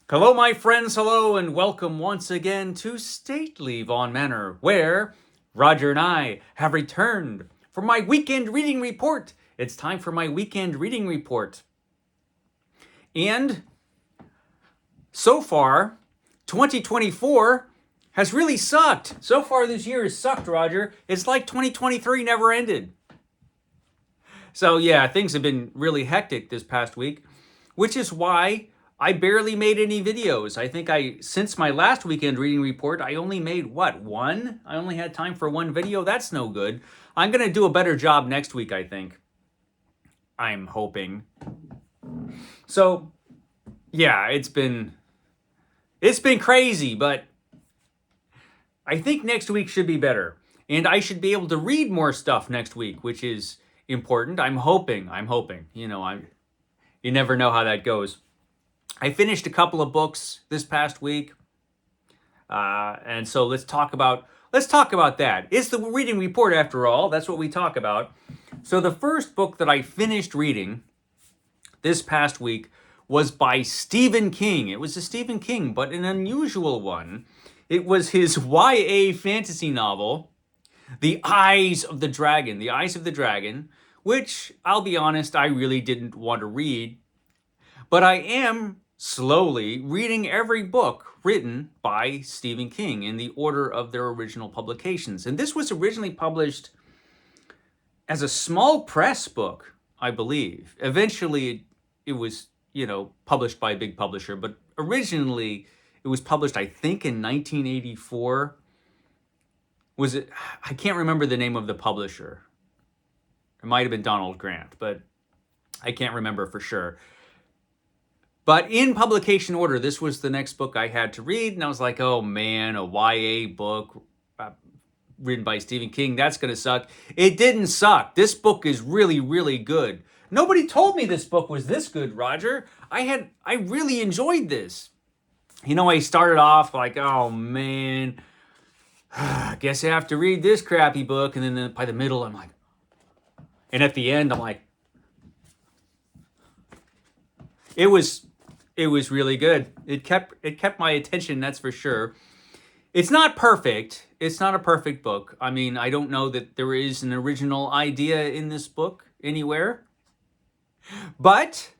Hello, my friends, hello, and welcome once again to Stately Vaughan Manor, where Roger and I have returned for my weekend reading report. It's time for my weekend reading report. And so far, 2024 has really sucked. So far this year has sucked, Roger. It's like 2023 never ended. So yeah, things have been really hectic this past week, which is why I barely made any videos. I think since my last weekend reading report, I only made one? I only had time for one video. That's no good. I'm going to do a better job next week, I think. I'm hoping. So, yeah, it's been crazy, but I think next week should be better. And I should be able to read more stuff next week, which is important. I'm hoping. You never know how that goes. I finished a couple of books this past week, and so let's talk about that. It's the reading report, after all. That's what we talk about. So the first book that I finished reading this past week was by Stephen King. It was a Stephen King, but an unusual one. It was his YA fantasy novel, The Eyes of the Dragon. The Eyes of the Dragon, which, I'll be honest, I really didn't want to read, but I am slowly reading every book written by Stephen King in the order of their original publications. And this was originally published as a small press book, I believe. Eventually, it was, published by a big publisher, but originally it was published, I think, in 1984. I can't remember the name of the publisher. It might have been Donald Grant, but I can't remember for sure. But in publication order, this was the next book I had to read, and I was like, oh man, a YA book written by Stephen King, that's going to suck. It didn't suck. This book is really, really good. Nobody told me this book was this good, Roger. I really enjoyed this. I started off like, oh man, I guess I have to read this crappy book, and then by the middle, I'm like, and at the end, I'm like, it was really good. It kept my attention, that's for sure. It's not perfect. It's not a perfect book. I mean, I don't know that there is an original idea in this book anywhere. But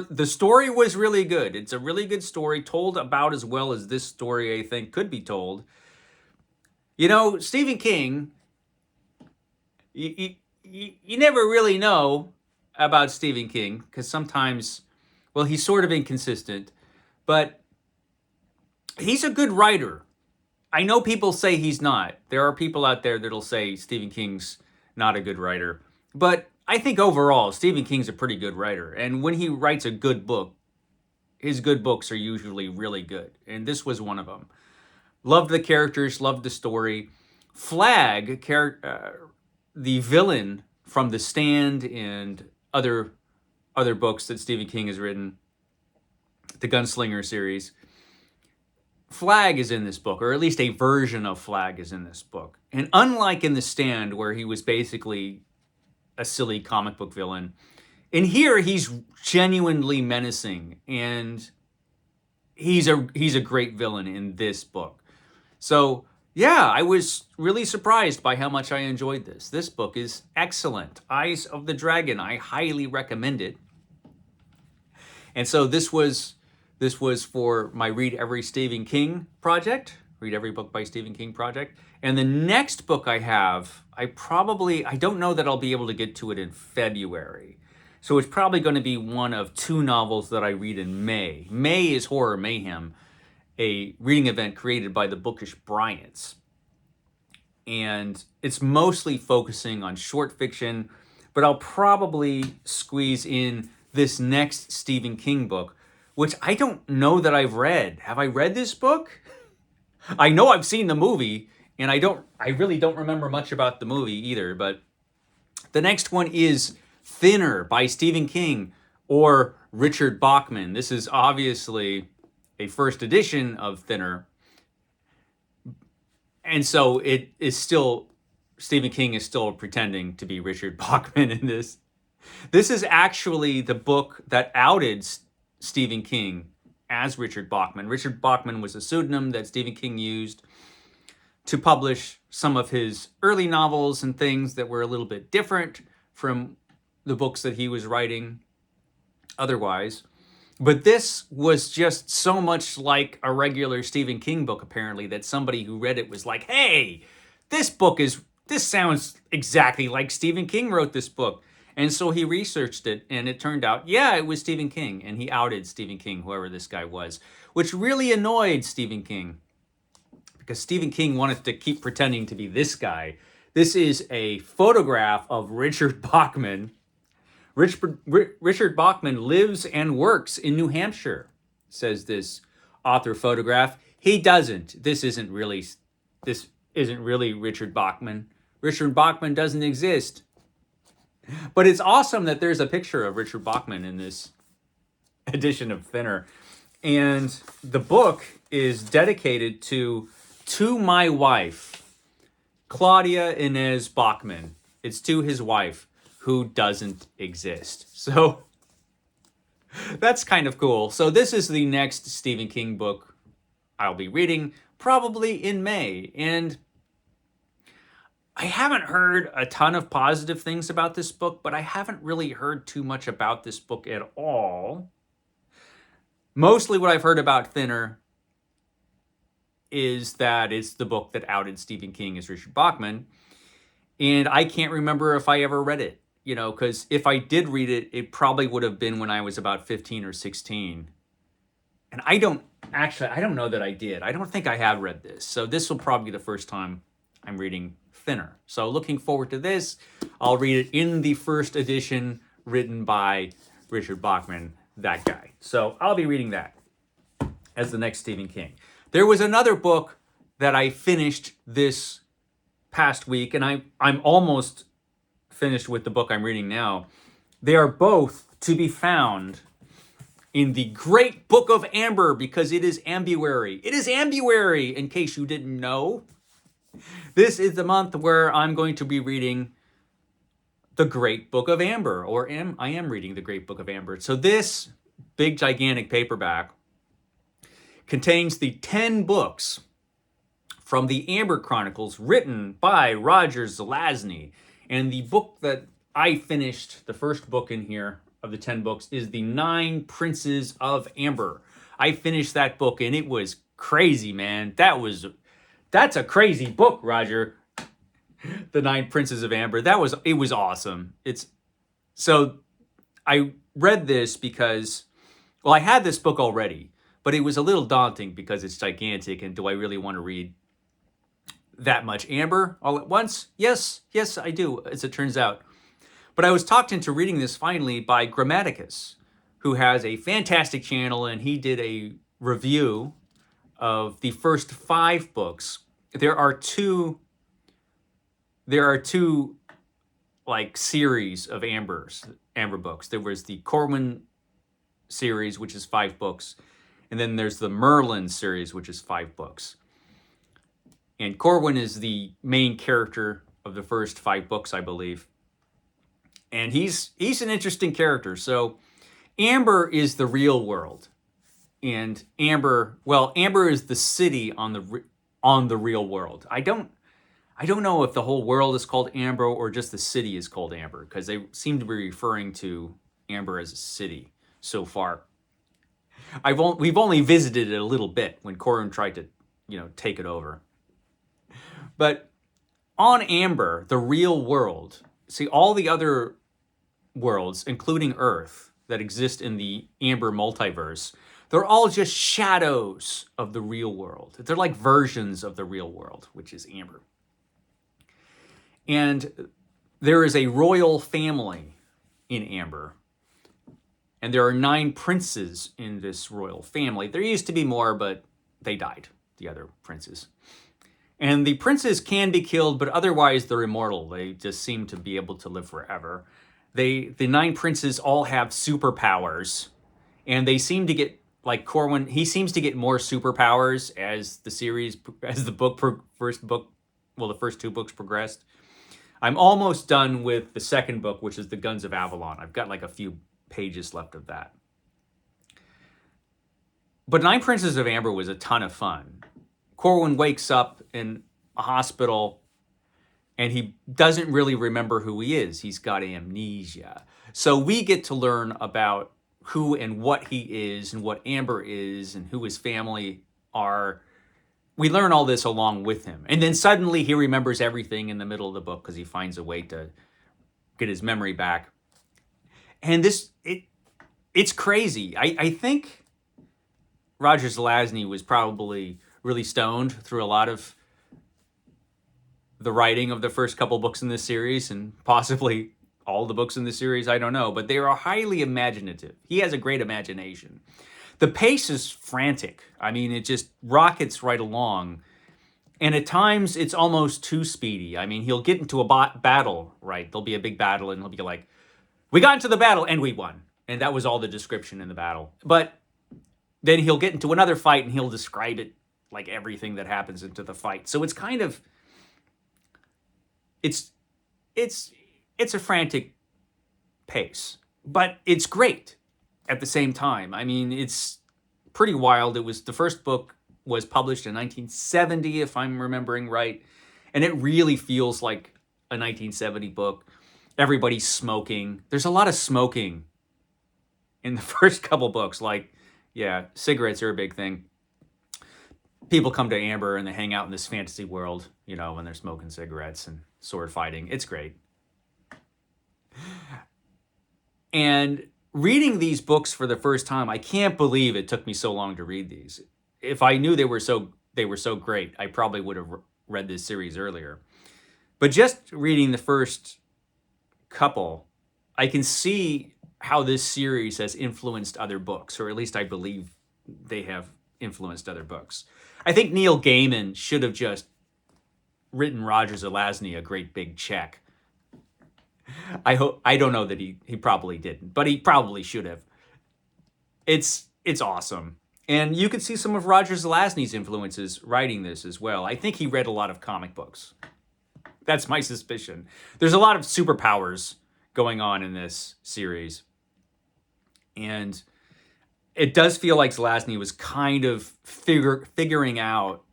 the story was really good. It's a really good story, told about as well as this story, I think, could be told. Stephen King, you never really know about Stephen King, because sometimes, well, he's sort of inconsistent, but he's a good writer. I know people say he's not. There are people out there that'll say Stephen King's not a good writer. But I think overall, Stephen King's a pretty good writer. And when he writes a good book, his good books are usually really good. And this was one of them. Loved the characters, loved the story. Flag, the villain from The Stand and other books that Stephen King has written, the Gunslinger series. Flag is in this book, or at least a version of Flag is in this book. And unlike in The Stand, where he was basically a silly comic book villain, in here he's genuinely menacing, and he's a great villain in this book. So yeah, I was really surprised by how much I enjoyed this. This book is excellent. Eyes of the Dragon. I highly recommend it. And so this was for my Read Every Stephen King project, Read Every Book by Stephen King project. And the next book I have, I don't know that I'll be able to get to it in February. So it's probably going to be one of two novels that I read in May. May is Horror Mayhem, a reading event created by the Bookish Bryants. And it's mostly focusing on short fiction, but I'll probably squeeze in this next Stephen King book, which I don't know that I've read. Have I read this book? I know I've seen the movie, and I really don't remember much about the movie either, but the next one is Thinner by Stephen King or Richard Bachman. This is obviously a first edition of Thinner. And so it is still, Stephen King is still pretending to be Richard Bachman in this. This is actually the book that outed Stephen King as Richard Bachman. Richard Bachman was a pseudonym that Stephen King used to publish some of his early novels and things that were a little bit different from the books that he was writing otherwise. But this was just so much like a regular Stephen King book, apparently, that somebody who read it was like, hey, this sounds exactly like Stephen King wrote this book. And so he researched it, and it turned out, yeah, it was Stephen King. And he outed Stephen King, whoever this guy was, which really annoyed Stephen King, because Stephen King wanted to keep pretending to be this guy. This is a photograph of Richard Bachman. Richard Bachman lives and works in New Hampshire, says this author photograph. He doesn't. This isn't really Richard Bachman. Richard Bachman doesn't exist. But it's awesome that there's a picture of Richard Bachman in this edition of Thinner. And the book is dedicated to my wife, Claudia Inez Bachman. It's to his wife, who doesn't exist. So that's kind of cool. So this is the next Stephen King book I'll be reading, probably in May. And I haven't heard a ton of positive things about this book, but I haven't really heard too much about this book at all. Mostly what I've heard about Thinner is that it's the book that outed Stephen King as Richard Bachman. And I can't remember if I ever read it, because if I did read it, it probably would have been when I was about 15 or 16. And I don't know that I did. I don't think I have read this. So this will probably be the first time I'm reading Thinner. So looking forward to this. I'll read it in the first edition written by Richard Bachman, that guy. So I'll be reading that as the next Stephen King. There was another book that I finished this past week, and I'm almost finished with the book I'm reading now. They are both to be found in the Great Book of Amber, because it is Ambuary. It is Ambuary, in case you didn't know. This is the month where I'm going to be reading the Great Book of Amber, I am reading the Great Book of Amber. So this big, gigantic paperback contains the 10 books from the Amber Chronicles written by Roger Zelazny. And the book that I finished, the first book in here of the 10 books, is The 9 Princes of Amber. I finished that book, and it was crazy, man. That's a crazy book, Roger. The 9 Princes of Amber. It was awesome. So I read this because, well, I had this book already, but it was a little daunting because it's gigantic, and do I really want to read that much Amber all at once? Yes, I do, as it turns out. But I was talked into reading this finally by Grammaticus, who has a fantastic channel, and he did a review of the first 5 books. There are two like series of Amber books. There was the Corwin series, which is 5 books, and then there's the Merlin series, which is 5 books. And Corwin is the main character of the first 5 books, I believe. And he's an interesting character. So Amber is the real world. And Amber is the city on the real world. I don't know if the whole world is called Amber or just the city is called Amber, because they seem to be referring to Amber as a city so far. We've only visited it a little bit when Corwin tried to, take it over. But on Amber, the real world, see, all the other worlds, including Earth, that exist in the Amber multiverse, they're all just shadows of the real world. They're like versions of the real world, which is Amber. And there is a royal family in Amber. And there are 9 princes in this royal family. There used to be more, but they died, the other princes. And the princes can be killed, but otherwise they're immortal. They just seem to be able to live forever. The 9 princes all have superpowers, and they seem to get, like Corwin, he seems to get more superpowers as the first 2 books progressed. I'm almost done with the second book, which is The Guns of Avalon. I've got like a few pages left of that. But Nine Princes of Amber was a ton of fun. Corwin wakes up in a hospital and he doesn't really remember who he is. He's got amnesia. So we get to learn about who and what he is and what Amber is and who his family are. We learn all this along with him. And then suddenly he remembers everything in the middle of the book because he finds a way to get his memory back. And it's crazy. I think Roger Zelazny was probably really stoned through a lot of the writing of the first couple books in this series, and possibly all the books in the series, I don't know, but they are highly imaginative. He has a great imagination. The pace is frantic. I mean, it just rockets right along. And at times, it's almost too speedy. I mean, he'll get into a battle, right? There'll be a big battle, and he'll be like, we got into the battle, and we won. And that was all the description in the battle. But then he'll get into another fight, and he'll describe it like everything that happens into the fight. So it's kind of... It's a frantic pace, but it's great at the same time. I mean, it's pretty wild. The first book was published in 1970, if I'm remembering right, and it really feels like a 1970 book. Everybody's smoking. There's a lot of smoking in the first couple books. Like, yeah, cigarettes are a big thing. People come to Amber and they hang out in this fantasy world, when they're smoking cigarettes and sword fighting. It's great. And reading these books for the first time, I can't believe it took me so long to read these. If I knew they were so great, I probably would have read this series earlier. But just reading the first couple, I can see how this series has influenced other books, or at least I believe they have influenced other books. I think Neil Gaiman should have just written Roger Zelazny a great big check. I don't know that he probably didn't, but he probably should have. It's awesome. And you can see some of Roger Zelazny's influences writing this as well. I think he read a lot of comic books. That's my suspicion. There's a lot of superpowers going on in this series. And it does feel like Zelazny was kind of figuring out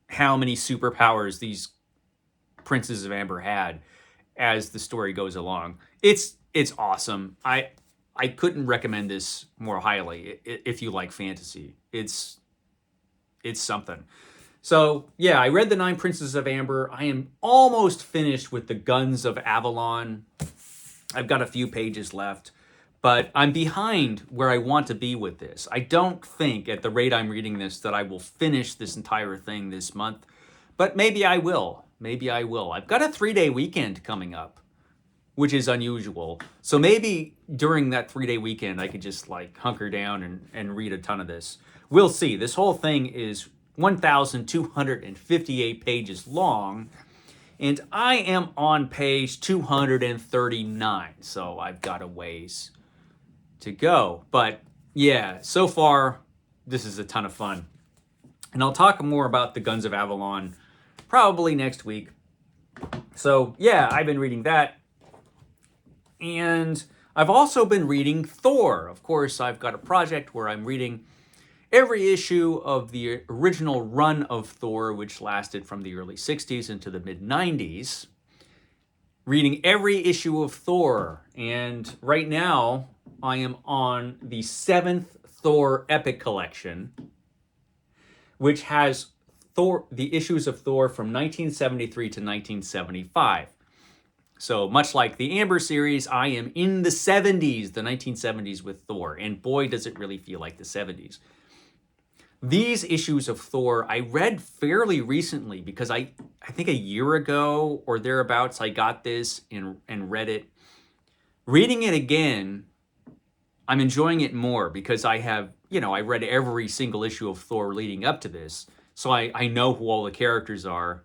how many superpowers these Princes of Amber had as the story goes along. It's awesome. I couldn't recommend this more highly if you like fantasy. It's something. So, yeah, I read The Nine Princes of Amber. I am almost finished with The Guns of Avalon. I've got a few pages left, but I'm behind where I want to be with this. I don't think, at the rate I'm reading this, that I will finish this entire thing this month, but maybe I will. Maybe I will. I've got a 3-day weekend coming up, which is unusual. So maybe during that 3-day weekend, I could just hunker down and read a ton of this. We'll see. This whole thing is 1,258 pages long, and I am on page 239, so I've got a ways to go. But yeah, so far, this is a ton of fun. And I'll talk more about The Guns of Avalon probably next week. So yeah, I've been reading that. And I've also been reading Thor. Of course, I've got a project where I'm reading every issue of the original run of Thor, which lasted from the early 60s into the mid-90s. Reading every issue of Thor. And right now, I am on the 7th Thor Epic Collection, which has the issues of Thor from 1973 to 1975. So much like the Amber series, I am in the 70s, the 1970s with Thor. And boy, does it really feel like the 70s. These issues of Thor I read fairly recently because I think a year ago or thereabouts I got this and read it. Reading it again, I'm enjoying it more because I have, I read every single issue of Thor leading up to this. So I know who all the characters are.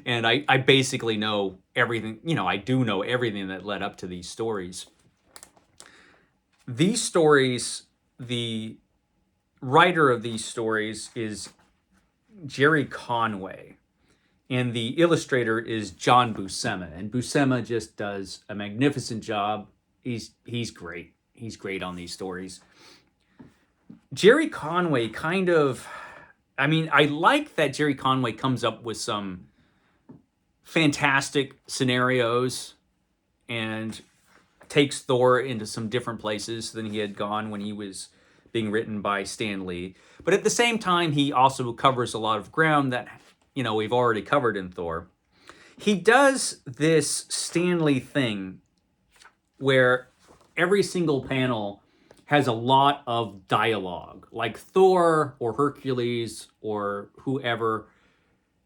And I basically know everything, I do know everything that led up to these stories. These stories, the writer of these stories is Jerry Conway, and the illustrator is John Buscema. And Buscema just does a magnificent job. He's great. He's great on these stories. Jerry Conway kind of, I mean, I like that Jerry Conway comes up with some fantastic scenarios and takes Thor into some different places than he had gone when he was being written by Stan Lee. But at the same time, he also covers a lot of ground that, we've already covered in Thor. He does this Stan Lee thing where every single panel has a lot of dialogue. Like Thor or Hercules or whoever,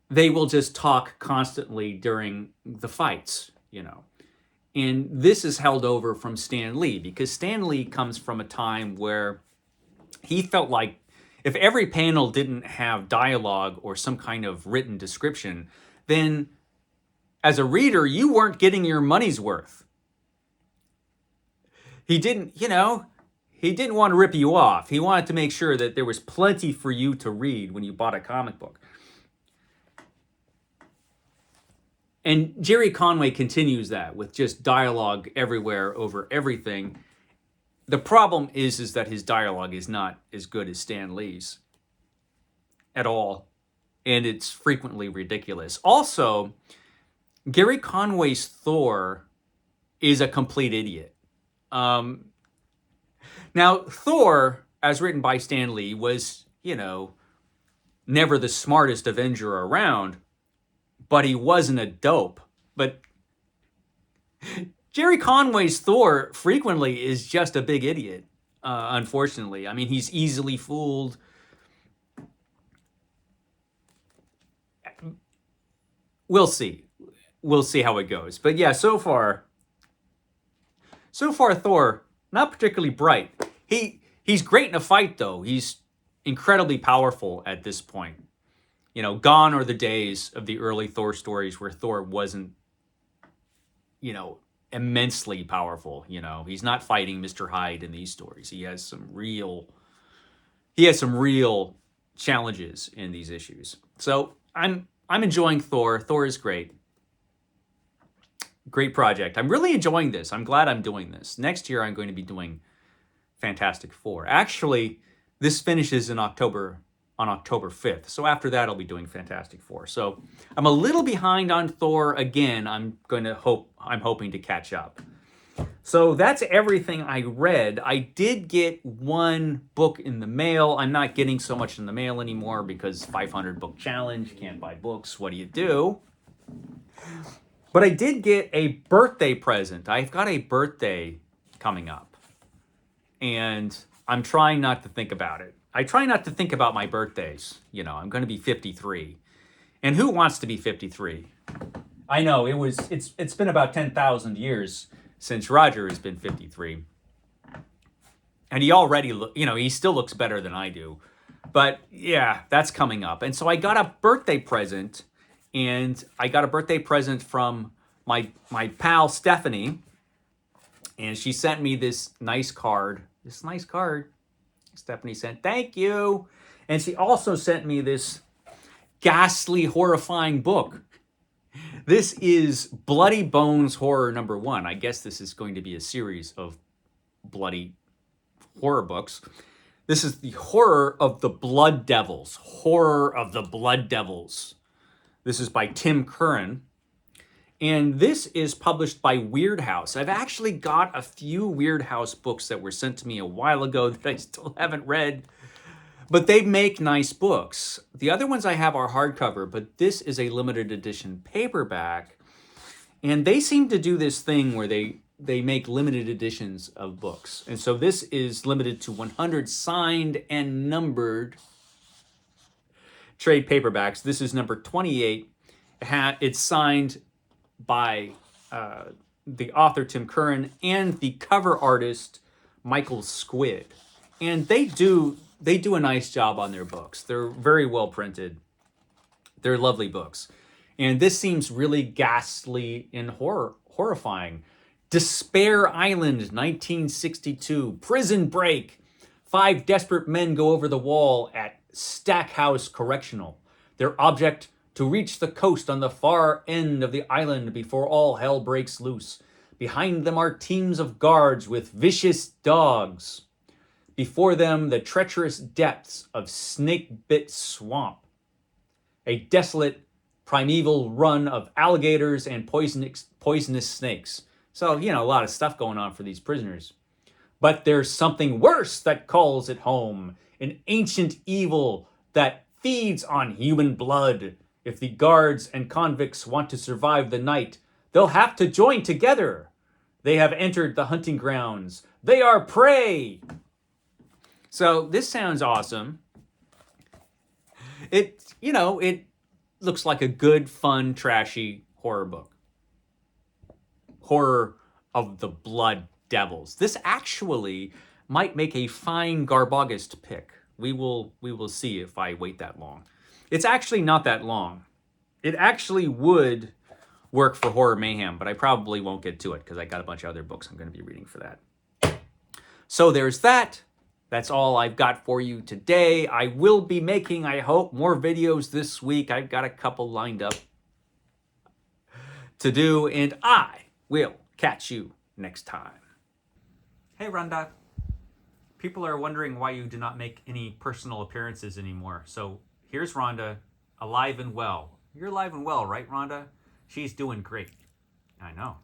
they will just talk constantly during the fights, And this is held over from Stan Lee because Stan Lee comes from a time where he felt like if every panel didn't have dialogue or some kind of written description, then as a reader, you weren't getting your money's worth. He didn't want to rip you off. He wanted to make sure that there was plenty for you to read when you bought a comic book. And Jerry Conway continues that with just dialogue everywhere over everything. The problem is that his dialogue is not as good as Stan Lee's at all. And it's frequently ridiculous. Also, Gary Conway's Thor is a complete idiot. Now, Thor, as written by Stan Lee, was, never the smartest Avenger around, but he wasn't a dope. But Jerry Conway's Thor frequently is just a big idiot, unfortunately. I mean, he's easily fooled. We'll see. We'll see how it goes. But yeah, so far Thor, not particularly bright. He's great in a fight, though. He's incredibly powerful at this point. Gone are the days of the early Thor stories where Thor wasn't, immensely powerful. He's not fighting Mr. Hyde in these stories. He has some real challenges in these issues. So I'm enjoying Thor. Thor is great. Great project. I'm really enjoying this. I'm glad I'm doing this. Next year, I'm going to be doing Fantastic Four. Actually, this finishes on October 5th. So after that, I'll be doing Fantastic Four. So I'm a little behind on Thor. Again, I'm hoping to catch up. So that's everything I read. I did get one book in the mail. I'm not getting so much in the mail anymore because 500 book challenge, can't buy books. What do you do? But I did get a birthday present. I've got a birthday coming up. And I'm trying not to think about it. I try not to think about my birthdays. I'm going to be 53. And who wants to be 53? I know, it's been about 10,000 years since Roger has been 53. And he already, he still looks better than I do. But yeah, that's coming up. And so I got a birthday present. And I got a birthday present from my pal Stephanie, and she sent me this nice card. Stephanie sent, thank you. And she also sent me this ghastly, horrifying book. This is Bloody Bones Horror #1. I guess this is going to be a series of bloody horror books. This is the Horror of the Blood Devils. Horror of the Blood Devils. This is by Tim Curran. And this is published by Weird House. I've actually got a few Weird House books that were sent to me a while ago that I still haven't read. But they make nice books. The other ones I have are hardcover, but this is a limited edition paperback. And they seem to do this thing where they make limited editions of books. And so this is limited to 100 signed and numbered trade paperbacks. This is number 28. It's signed by the author Tim Curran and the cover artist Michael Squid. And they do a nice job on their books. They're very well printed. They're lovely books. And this seems really ghastly and horrifying. Despair Island, 1962. Prison break. 5 desperate men go over the wall at Stackhouse Correctional. Their object, to reach the coast on the far end of the island before all hell breaks loose. Behind them are teams of guards with vicious dogs. Before them, the treacherous depths of snake-bit swamp. A desolate primeval run of alligators and poisonous snakes. So, a lot of stuff going on for these prisoners. But there's something worse that calls it home. An ancient evil that feeds on human blood. If the guards and convicts want to survive the night, they'll have to join together. They have entered the hunting grounds. They are prey. So this sounds awesome. It looks like a good, fun, trashy horror book. Horror of the Blood Devils. This actually might make a fine Garbogist pick. We will see if I wait that long. It's actually not that long. It actually would work for Horror Mayhem, but I probably won't get to it because I got a bunch of other books I'm going to be reading for that. So there's that. That's all I've got for you today. I will be making, I hope, more videos this week. I've got a couple lined up to do, and I will catch you next time. Hey, Rhonda. People are wondering why you do not make any personal appearances anymore. So here's Rhonda, alive and well. You're alive and well, right, Rhonda? She's doing great. I know.